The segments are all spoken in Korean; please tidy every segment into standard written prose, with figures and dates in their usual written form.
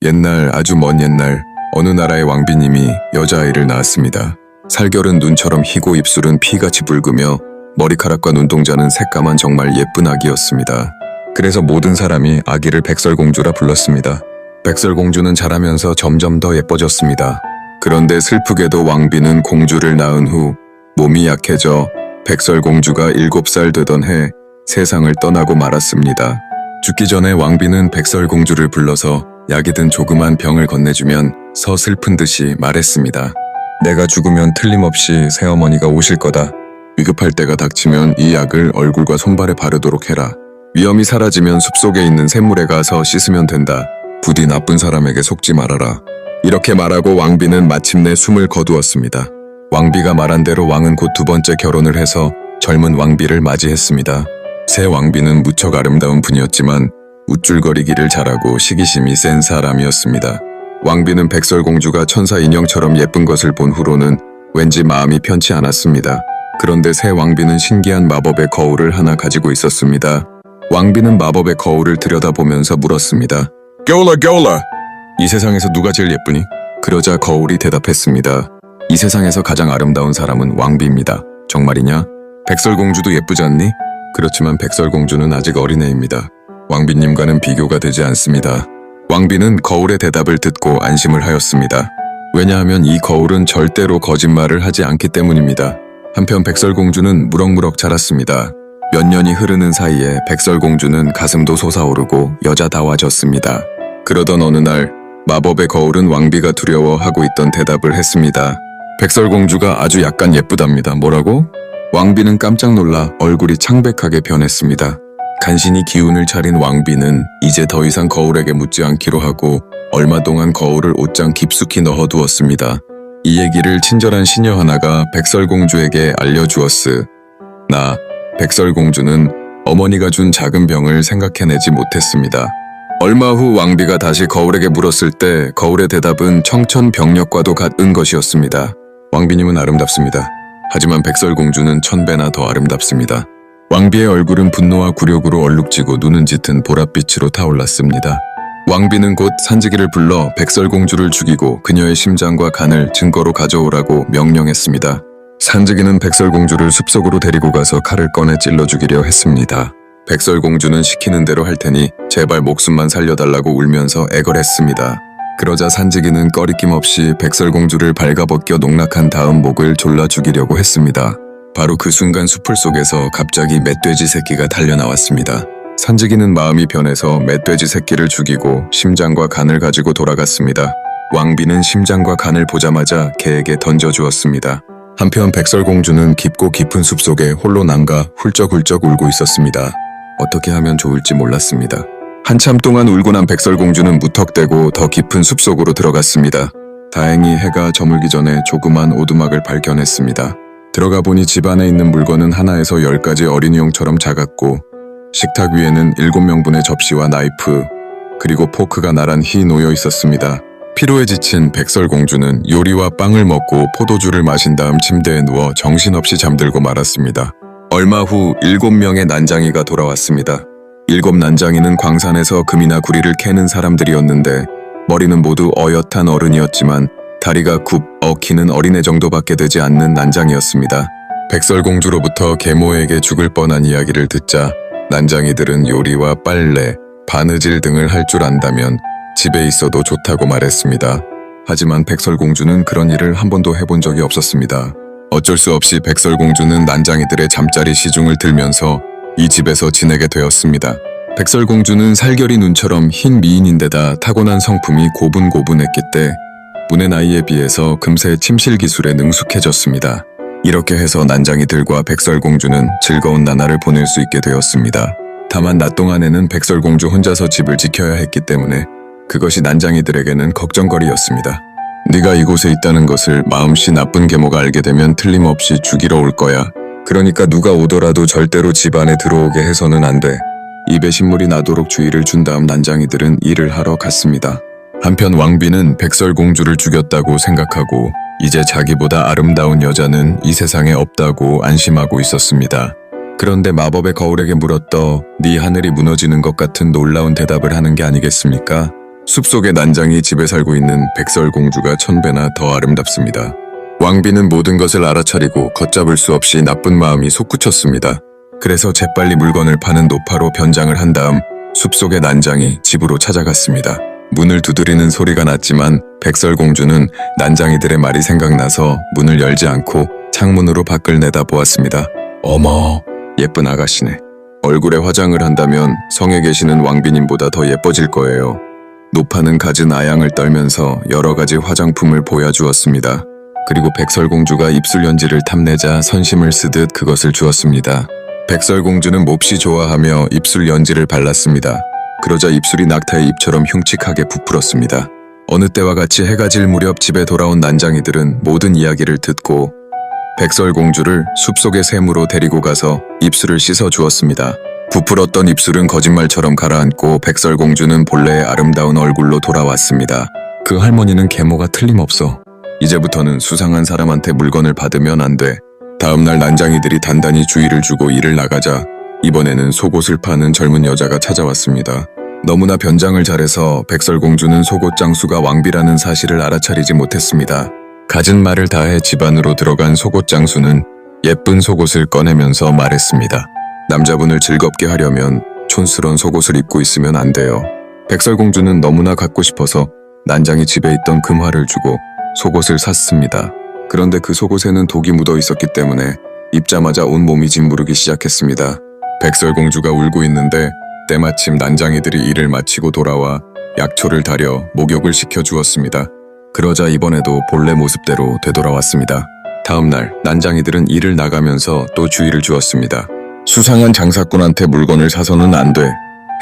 옛날, 아주 먼 옛날 어느 나라의 왕비님이 여자아이를 낳았습니다. 살결은 눈처럼 희고 입술은 피같이 붉으며 머리카락과 눈동자는 새까만 정말 예쁜 아기였습니다. 그래서 모든 사람이 아기를 백설공주라 불렀습니다. 백설공주는 자라면서 점점 더 예뻐졌습니다. 그런데 슬프게도 왕비는 공주를 낳은 후 몸이 약해져 백설공주가 7살 되던 해 세상을 떠나고 말았습니다. 죽기 전에 왕비는 백설공주를 불러서 약이 든 조그만 병을 건네주면 서슬픈 듯이 말했습니다. 내가 죽으면 틀림없이 새어머니가 오실 거다. 위급할 때가 닥치면 이 약을 얼굴과 손발에 바르도록 해라. 위험이 사라지면 숲속에 있는 샘물에 가서 씻으면 된다. 부디 나쁜 사람에게 속지 말아라. 이렇게 말하고 왕비는 마침내 숨을 거두었습니다. 왕비가 말한 대로 왕은 곧 2번째 결혼을 해서 젊은 왕비를 맞이했습니다. 새 왕비는 무척 아름다운 분이었지만 우쭐거리기를 잘하고 시기심이 센 사람이었습니다. 왕비는 백설공주가 천사 인형처럼 예쁜 것을 본 후로는 왠지 마음이 편치 않았습니다. 그런데 새 왕비는 신기한 마법의 거울을 하나 가지고 있었습니다. 왕비는 마법의 거울을 들여다보면서 물었습니다. 겨울아, 이 세상에서 누가 제일 예쁘니? 그러자 거울이 대답했습니다. 이 세상에서 가장 아름다운 사람은 왕비입니다. 정말이냐? 백설공주도 예쁘지 않니? 그렇지만 백설공주는 아직 어린애입니다. 왕비님과는 비교가 되지 않습니다. 왕비는 거울의 대답을 듣고 안심을 하였습니다. 왜냐하면 이 거울은 절대로 거짓말을 하지 않기 때문입니다. 한편 백설공주는 무럭무럭 자랐습니다. 몇 년이 흐르는 사이에 백설공주는 가슴도 솟아오르고 여자다워졌습니다. 그러던 어느 날 마법의 거울은 왕비가 두려워하고 있던 대답을 했습니다. 백설공주가 아주 약간 예쁘답니다. 뭐라고? 왕비는 깜짝 놀라 얼굴이 창백하게 변했습니다. 간신히 기운을 차린 왕비는 이제 더 이상 거울에게 묻지 않기로 하고 얼마 동안 거울을 옷장 깊숙이 넣어두었습니다. 이 얘기를 친절한 시녀 하나가 백설공주에게 알려주었으. 나, 백설공주는 어머니가 준 작은 병을 생각해내지 못했습니다. 얼마 후 왕비가 다시 거울에게 물었을 때 거울의 대답은 청천벽력과도 같은 것이었습니다. 왕비님은 아름답습니다. 하지만 백설공주는 1000배나 더 아름답습니다. 왕비의 얼굴은 분노와 굴욕으로 얼룩지고 눈은 짙은 보랏빛으로 타올랐습니다. 왕비는 곧 산지기를 불러 백설공주를 죽이고 그녀의 심장과 간을 증거로 가져오라고 명령했습니다. 산지기는 백설공주를 숲속으로 데리고 가서 칼을 꺼내 찔러 죽이려 했습니다. 백설공주는 시키는 대로 할 테니 제발 목숨만 살려달라고 울면서 애걸했습니다. 그러자 산지기는 꺼리낌 없이 백설공주를 발가벗겨 농락한 다음 목을 졸라 죽이려고 했습니다. 바로 그 순간 숲을 속에서 갑자기 멧돼지 새끼가 달려나왔습니다. 산지기는 마음이 변해서 멧돼지 새끼를 죽이고 심장과 간을 가지고 돌아갔습니다. 왕비는 심장과 간을 보자마자 개에게 던져주었습니다. 한편 백설공주는 깊고 깊은 숲속에 홀로 남가 훌쩍훌쩍 울고 있었습니다. 어떻게 하면 좋을지 몰랐습니다. 한참 동안 울고 난 백설공주는 무턱대고 더 깊은 숲속으로 들어갔습니다. 다행히 해가 저물기 전에 조그만 오두막을 발견했습니다. 들어가 보니 집 안에 있는 물건은 하나에서 10가지 어린이용처럼 작았고 식탁 위에는 7명분의 접시와 나이프 그리고 포크가 나란히 놓여 있었습니다. 피로에 지친 백설공주는 요리와 빵을 먹고 포도주를 마신 다음 침대에 누워 정신없이 잠들고 말았습니다. 얼마 후 7명의 난장이가 돌아왔습니다. 7 난장이는 광산에서 금이나 구리를 캐는 사람들이었는데 머리는 모두 어엿한 어른이었지만 다리가 굽 엉키는 어린애 정도밖에 되지 않는 난장이었습니다. 백설공주로부터 계모에게 죽을 뻔한 이야기를 듣자 난장이들은 요리와 빨래, 바느질 등을 할 줄 안다면 집에 있어도 좋다고 말했습니다. 하지만 백설공주는 그런 일을 한 번도 해본 적이 없었습니다. 어쩔 수 없이 백설공주는 난장이들의 잠자리 시중을 들면서 이 집에서 지내게 되었습니다. 백설공주는 살결이 눈처럼 흰 미인인데다 타고난 성품이 고분고분했기 때문에 문의 나이에 비해서 금세 침실 기술에 능숙해졌습니다. 이렇게 해서 난장이들과 백설공주는 즐거운 나날을 보낼 수 있게 되었습니다. 다만 낮 동안에는 백설공주 혼자서 집을 지켜야 했기 때문에 그것이 난장이들에게는 걱정거리였습니다. 네가 이곳에 있다는 것을 마음씨 나쁜 계모가 알게 되면 틀림없이 죽이러 올 거야. 그러니까 누가 오더라도 절대로 집 안에 들어오게 해서는 안 돼. 입에 신물이 나도록 주의를 준 다음 난장이들은 일을 하러 갔습니다. 한편 왕비는 백설공주를 죽였다고 생각하고 이제 자기보다 아름다운 여자는 이 세상에 없다고 안심하고 있었습니다. 그런데 마법의 거울에게 물었더 네 하늘이 무너지는 것 같은 놀라운 대답을 하는 게 아니겠습니까? 숲속의 난장이 집에 살고 있는 백설공주가 1000배나 더 아름답습니다. 왕비는 모든 것을 알아차리고 걷잡을 수 없이 나쁜 마음이 솟구쳤습니다. 그래서 재빨리 물건을 파는 노파로 변장을 한 다음 숲속의 난장이 집으로 찾아갔습니다. 문을 두드리는 소리가 났지만 백설공주는 난장이들의 말이 생각나서 문을 열지 않고 창문으로 밖을 내다보았습니다. 어머, 예쁜 아가씨네. 얼굴에 화장을 한다면 성에 계시는 왕비님보다 더 예뻐질 거예요. 노파는 갖은 아양을 떨면서 여러 가지 화장품을 보여주었습니다. 그리고 백설공주가 입술 연지를 탐내자 선심을 쓰듯 그것을 주었습니다. 백설공주는 몹시 좋아하며 입술 연지를 발랐습니다. 그러자 입술이 낙타의 입처럼 흉측하게 부풀었습니다. 어느 때와 같이 해가 질 무렵 집에 돌아온 난장이들은 모든 이야기를 듣고 백설공주를 숲속의 샘으로 데리고 가서 입술을 씻어 주었습니다. 부풀었던 입술은 거짓말처럼 가라앉고 백설공주는 본래의 아름다운 얼굴로 돌아왔습니다. 그 할머니는 계모가 틀림없어. 이제부터는 수상한 사람한테 물건을 받으면 안 돼. 다음날 난장이들이 단단히 주의를 주고 일을 나가자 이번에는 속옷을 파는 젊은 여자가 찾아왔습니다. 너무나 변장을 잘해서 백설공주는 속옷 장수가 왕비라는 사실을 알아차리지 못했습니다. 갖은 말을 다해 집 안으로 들어간 속옷 장수는 예쁜 속옷을 꺼내면서 말했습니다. 남자분을 즐겁게 하려면 촌스러운 속옷을 입고 있으면 안 돼요. 백설공주는 너무나 갖고 싶어서 난장이 집에 있던 금화를 주고 속옷을 샀습니다. 그런데 그 속옷에는 독이 묻어 있었기 때문에 입자마자 온몸이 짓무르기 시작했습니다. 백설공주가 울고 있는데 때마침 난장이들이 일을 마치고 돌아와 약초를 다려 목욕을 시켜주었습니다. 그러자 이번에도 본래 모습대로 되돌아왔습니다. 다음날 난장이들은 일을 나가면서 또 주의를 주었습니다. 수상한 장사꾼한테 물건을 사서는 안 돼.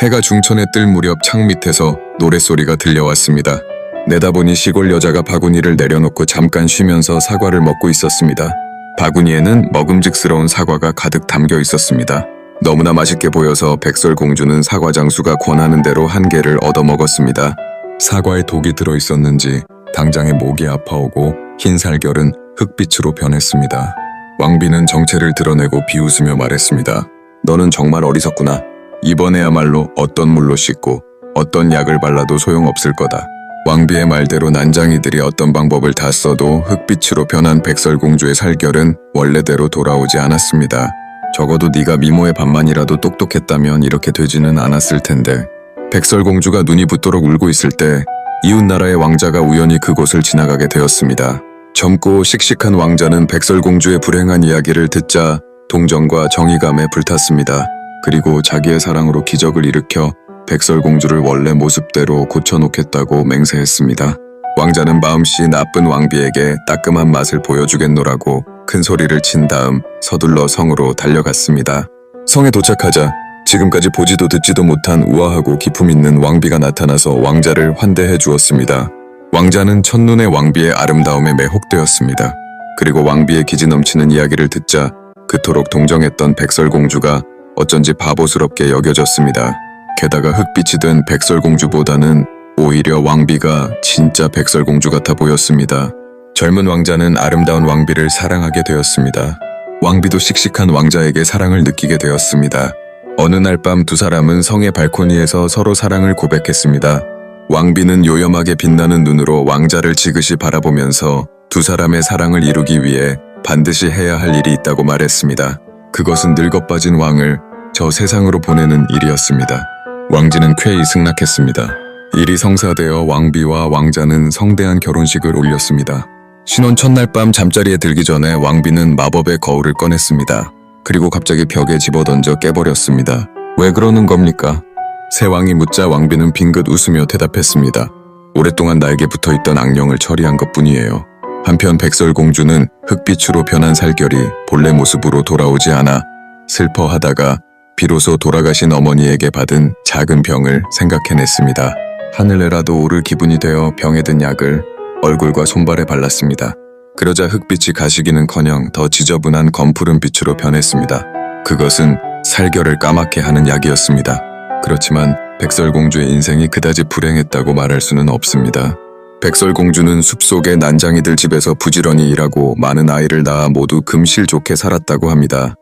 해가 중천에 뜰 무렵 창 밑에서 노랫소리가 들려왔습니다. 내다보니 시골 여자가 바구니를 내려놓고 잠깐 쉬면서 사과를 먹고 있었습니다. 바구니에는 먹음직스러운 사과가 가득 담겨 있었습니다. 너무나 맛있게 보여서 백설공주는 사과 장수가 권하는 대로 한 개를 얻어먹었습니다. 사과에 독이 들어있었는지 당장에 목이 아파오고 흰 살결은 흑빛으로 변했습니다. 왕비는 정체를 드러내고 비웃으며 말했습니다. 너는 정말 어리석구나. 이번에야말로 어떤 물로 씻고 어떤 약을 발라도 소용없을 거다. 왕비의 말대로 난장이들이 어떤 방법을 다 써도 흑빛으로 변한 백설공주의 살결은 원래대로 돌아오지 않았습니다. 적어도 네가 미모의 반만이라도 똑똑했다면 이렇게 되지는 않았을 텐데. 백설공주가 눈이 붓도록 울고 있을 때 이웃나라의 왕자가 우연히 그곳을 지나가게 되었습니다. 젊고 씩씩한 왕자는 백설공주의 불행한 이야기를 듣자 동정과 정의감에 불탔습니다. 그리고 자기의 사랑으로 기적을 일으켜 백설공주를 원래 모습대로 고쳐놓겠다고 맹세했습니다. 왕자는 마음씨 나쁜 왕비에게 따끔한 맛을 보여주겠노라고 큰 소리를 친 다음 서둘러 성으로 달려갔습니다. 성에 도착하자 지금까지 보지도 듣지도 못한 우아하고 기품 있는 왕비가 나타나서 왕자를 환대해 주었습니다. 왕자는 첫눈에 왕비의 아름다움에 매혹되었습니다. 그리고 왕비의 기지 넘치는 이야기를 듣자 그토록 동정했던 백설공주가 어쩐지 바보스럽게 여겨졌습니다. 게다가 흑빛이 된 백설공주보다는 오히려 왕비가 진짜 백설공주 같아 보였습니다. 젊은 왕자는 아름다운 왕비를 사랑하게 되었습니다. 왕비도 씩씩한 왕자에게 사랑을 느끼게 되었습니다. 어느 날 밤 두 사람은 성의 발코니에서 서로 사랑을 고백했습니다. 왕비는 요염하게 빛나는 눈으로 왕자를 지그시 바라보면서 두 사람의 사랑을 이루기 위해 반드시 해야 할 일이 있다고 말했습니다. 그것은 늙어빠진 왕을 저 세상으로 보내는 일이었습니다. 왕지는 쾌히 승낙했습니다. 일이 성사되어 왕비와 왕자는 성대한 결혼식을 올렸습니다. 신혼 첫날 밤 잠자리에 들기 전에 왕비는 마법의 거울을 꺼냈습니다. 그리고 갑자기 벽에 집어던져 깨버렸습니다. 왜 그러는 겁니까? 새 왕이 묻자 왕비는 빙긋 웃으며 대답했습니다. 오랫동안 나에게 붙어있던 악령을 처리한 것뿐이에요. 한편 백설공주는 흑빛으로 변한 살결이 본래 모습으로 돌아오지 않아 슬퍼하다가 비로소 돌아가신 어머니에게 받은 작은 병을 생각해냈습니다. 하늘에라도 오를 기분이 되어 병에 든 약을 얼굴과 손발에 발랐습니다. 그러자 흑빛이 가시기는커녕 더 지저분한 검푸른 빛으로 변했습니다. 그것은 살결을 까맣게 하는 약이었습니다. 그렇지만 백설공주의 인생이 그다지 불행했다고 말할 수는 없습니다. 백설공주는 숲속의 난장이들 집에서 부지런히 일하고 많은 아이를 낳아 모두 금실 좋게 살았다고 합니다.